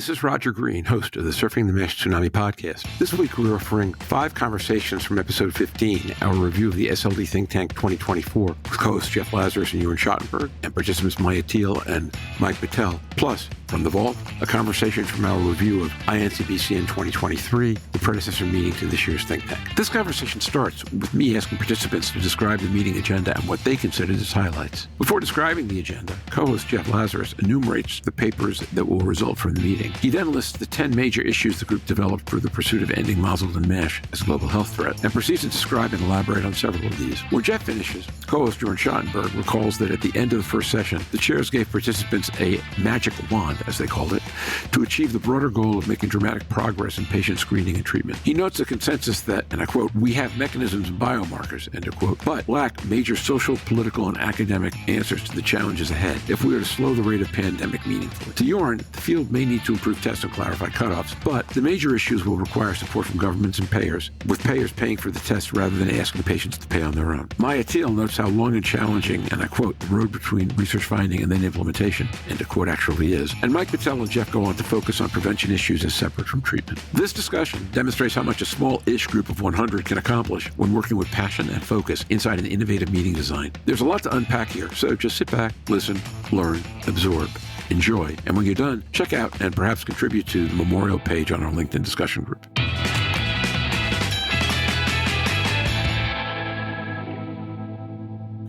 This is Roger Green, host of the Surfing the MASH Tsunami podcast. This week we're offering 5 conversations from episode 15, our review of the SLD Think Tank 2024, with co-hosts Jeff Lazarus and Jörn and participants Maja and Mike Patel. Plus, from the vault, a conversation from our review of INCBCN 2023, the predecessor meeting to this year's Think Tank. This conversation starts with me asking participants to describe the meeting agenda and what they considered its highlights. Before describing the agenda, co-host Jeff Lazarus enumerates the papers that will result from the meeting. He then lists the 10 major issues the group developed for the pursuit of ending MASLD and MASH as a global health threat, and proceeds to describe and elaborate on several of these. When Jeff finishes, co-host Jörn recalls that at the end of the first session, the chairs gave participants a magic wand, as they called it, to achieve the broader goal of making dramatic progress in patient screening and treatment. He notes the consensus that, and I quote, "we have mechanisms and biomarkers," end of quote, but lack major social, political, and academic answers to the challenges ahead if we are to slow the rate of pandemic meaningfully. To Jörn, the field may need to improve tests and clarify cutoffs, but the major issues will require support from governments and payers, with payers paying for the tests rather than asking patients to pay on their own. Maja notes how long and challenging, and I quote, "the road between research finding and then implementation," end of quote, actually is. And Mike Patel and Jeff go on to focus on prevention issues as separate from treatment. This discussion demonstrates how much a small-ish group of 100 can accomplish when working with passion and focus inside an innovative meeting design. There's a lot to unpack here, so just sit back, listen, learn, absorb, enjoy, and when you're done, check out and perhaps contribute to the memorial page on our LinkedIn discussion group.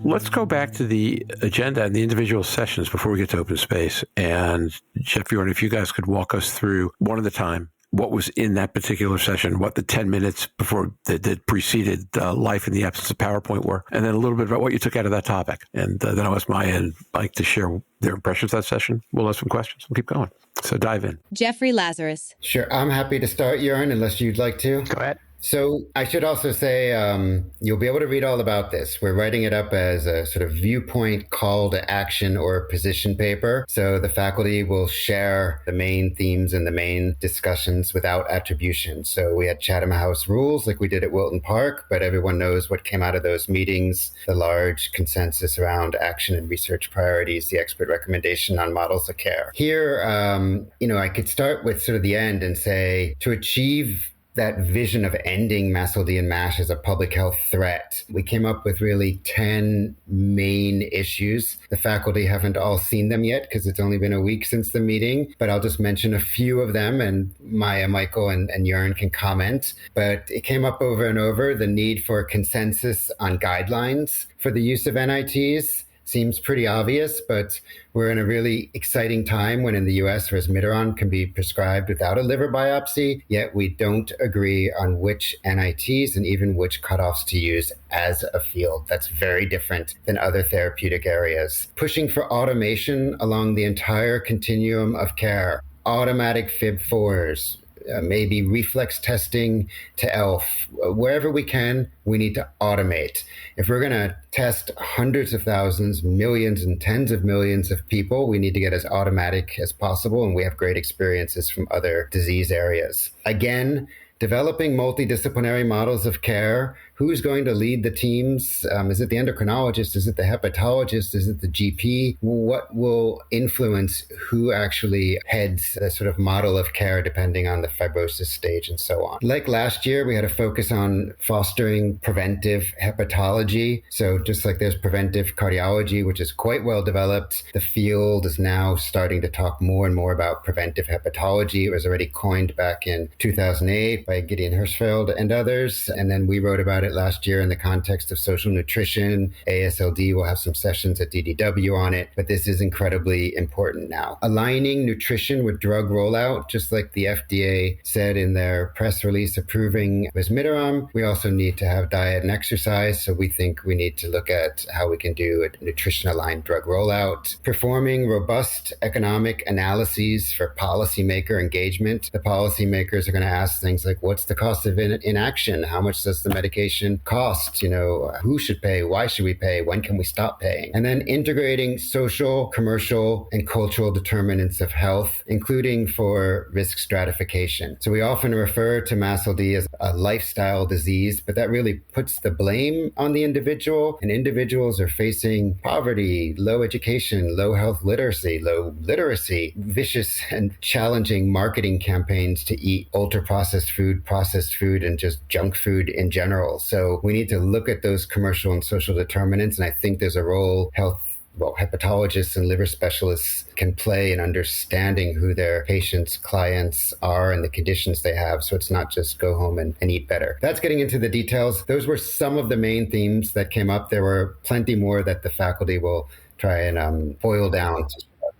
Let's go back to the agenda and the individual sessions before we get to open space. And Jeff, Jörn, if you guys could walk us through one at a time, what was in that particular session, what the 10 minutes before that preceded life in the absence of PowerPoint were, and then a little bit about what you took out of that topic. And then I'll ask Maja and Mike to share their impressions of that session. We'll have some questions. We'll keep going. So dive in. Jeffrey Lazarus. Sure. I'm happy to start, Jörn, unless you'd like to. Go ahead. So I should also say you'll be able to read all about this. We're writing it up as a sort of viewpoint call to action or position paper. So the faculty will share the main themes and the main discussions without attribution. So we had Chatham House rules like we did at Wilton Park, but everyone knows what came out of those meetings, the large consensus around action and research priorities, the expert recommendation on models of care. Here, I could start with sort of the end and say to achieve that vision of ending MASLD and MASH as a public health threat, we came up with really 10 main issues. The faculty haven't all seen them yet because it's only been a week since the meeting, but I'll just mention a few of them and Maja, Michael, and Jörn can comment. But it came up over and over, the need for consensus on guidelines for the use of NITs. Seems pretty obvious, but we're in a really exciting time when in the US resmetirom can be prescribed without a liver biopsy, yet we don't agree on which NITs and even which cutoffs to use as a field. That's very different than other therapeutic areas. Pushing for automation along the entire continuum of care, automatic FIB4s, maybe reflex testing to ELF. Wherever we can, we need to automate. If we're going to test hundreds of thousands, millions, and tens of millions of people, we need to get as automatic as possible, and we have great experiences from other disease areas. Again, developing multidisciplinary models of care. Who's going to lead the teams? Is it the endocrinologist? Is it the hepatologist? Is it the GP? What will influence who actually heads a sort of model of care depending on the fibrosis stage and so on? Like last year, we had a focus on fostering preventive hepatology. So just like there's preventive cardiology, which is quite well developed, the field is now starting to talk more and more about preventive hepatology. It was already coined back in 2008 by Gideon Hirschfeld and others. And then we wrote about it last year in the context of social nutrition. ASLD will have some sessions at DDW on it, but this is incredibly important now. Aligning nutrition with drug rollout, just like the FDA said in their press release approving resmetirom, we also need to have diet and exercise. So we think we need to look at how we can do a nutrition-aligned drug rollout. Performing robust economic analyses for policymaker engagement. The policymakers are going to ask things like, what's the cost of inaction? How much does the medication medication costs, who should pay, why should we pay, when can we stop paying? And then integrating social, commercial, and cultural determinants of health, including for risk stratification. So we often refer to MASLD as a lifestyle disease, but that really puts the blame on the individual, and individuals are facing poverty, low education, low health literacy, vicious and challenging marketing campaigns to eat ultra-processed food, and just junk food in general. So we need to look at those commercial and social determinants, and I think there's a role hepatologists and liver specialists can play in understanding who their patients, clients are and the conditions they have. So it's not just go home and eat better. That's getting into the details. Those were some of the main themes that came up. There were plenty more that the faculty will try and boil down.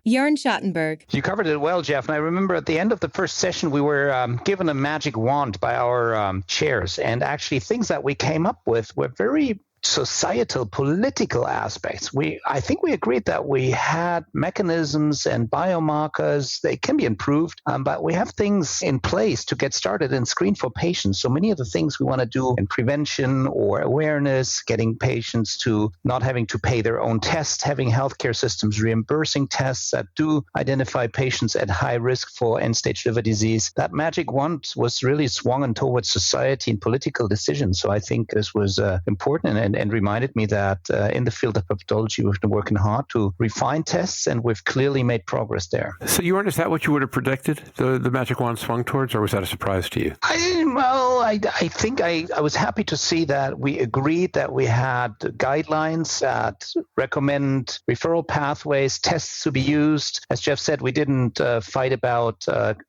Jörn Schottenberg. You covered it well, Jeff. And I remember at the end of the first session, we were given a magic wand by our chairs. And actually things that we came up with were very societal, political aspects. I think we agreed that we had mechanisms and biomarkers. They can be improved, but we have things in place to get started and screen for patients. So many of the things we want to do in prevention or awareness, getting patients to not having to pay their own tests, having healthcare systems reimbursing tests that do identify patients at high risk for end-stage liver disease. That magic wand was really swung towards society and political decisions. So I think this was important and reminded me that in the field of hepatology, we've been working hard to refine tests, and we've clearly made progress there. So, Jörn, is that what you would have predicted, the magic wand swung towards, or was that a surprise to you? I think I was happy to see that we agreed that we had guidelines that recommend referral pathways, tests to be used. As Jeff said, we didn't fight about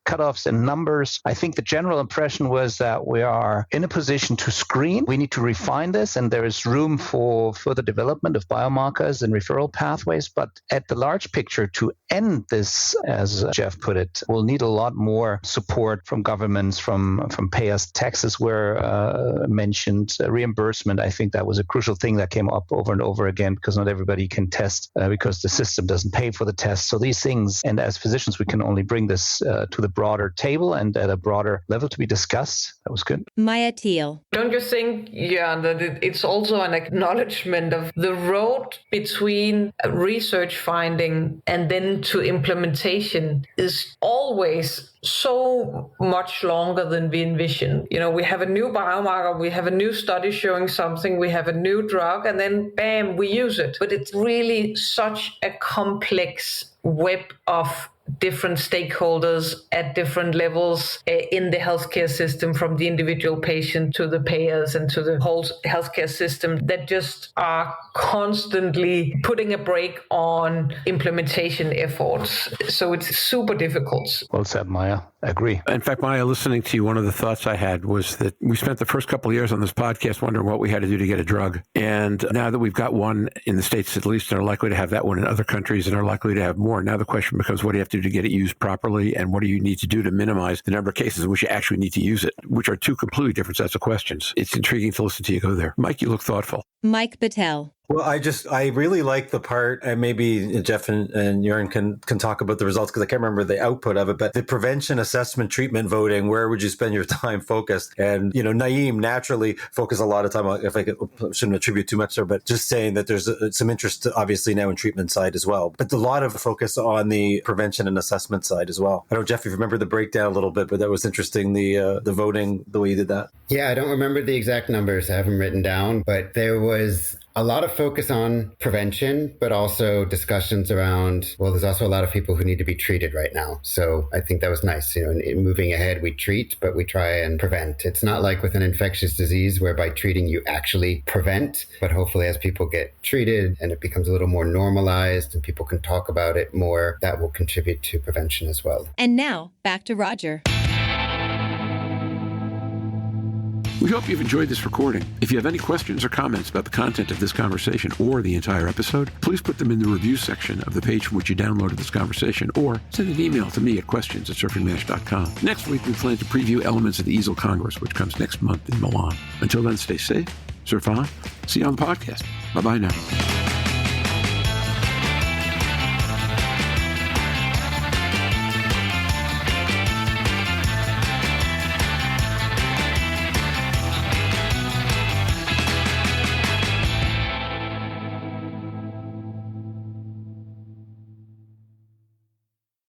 cutoffs and numbers. I think the general impression was that we are in a position to screen. We need to refine this, and there is room for further development of biomarkers and referral pathways. But at the large picture, to end this, as Jeff put it, we'll need a lot more support from governments, from payers. Taxes were mentioned, reimbursement. I think that was a crucial thing that came up over and over again, because not everybody can test because the system doesn't pay for the test. So these things, and as physicians, we can only bring this to the broader table and at a broader level to be discussed. That was good. Maja Thiel. Don't you think, Jörn, that it's also an acknowledgement of the road between research finding and then to implementation is always so much longer than we envision. We have a new biomarker, we have a new study showing something, we have a new drug, and then bam, we use it. But it's really such a complex web of different stakeholders at different levels in the healthcare system, from the individual patient to the payers and to the whole healthcare system, that just are constantly putting a brake on implementation efforts. So it's super difficult. Well said, Maja. I agree. In fact, Maja, listening to you, one of the thoughts I had was that we spent the first couple of years on this podcast wondering what we had to do to get a drug. And now that we've got one in the States, at least, and are likely to have that one in other countries and are likely to have more. Now the question becomes, what do you have to do to get it used properly? And what do you need to do to minimize the number of cases in which you actually need to use it, which are two completely different sets of questions. It's intriguing to listen to you go there. Mike, you look thoughtful. Mike Patel. Well, I really like the part, and maybe Jeff and Jörn can talk about the results, because I can't remember the output of it, but the prevention, assessment, treatment voting, where would you spend your time focused? And, Naeem naturally focused a lot of time on, if I shouldn't attribute too much there, but just saying that there's some interest obviously now in treatment side as well, but a lot of focus on the prevention and assessment side as well. I don't know, Jeff, if you remember the breakdown a little bit, but that was interesting, the voting, the way you did that. Yeah, I don't remember the exact numbers. I have them written down, but there was a lot of focus on prevention, but also discussions around, well, there's also a lot of people who need to be treated right now. So I think that was nice. In moving ahead, we treat, but we try and prevent. It's not like with an infectious disease where by treating you actually prevent, but hopefully as people get treated and it becomes a little more normalized and people can talk about it more, that will contribute to prevention as well. And now back to Roger. We hope you've enjoyed this recording. If you have any questions or comments about the content of this conversation or the entire episode, please put them in the review section of the page from which you downloaded this conversation, or send an email to me at questions@surfingmash.com. Next week, we plan to preview elements of the EASL Congress, which comes next month in Milan. Until then, stay safe, surf on, see you on the podcast. Bye-bye now.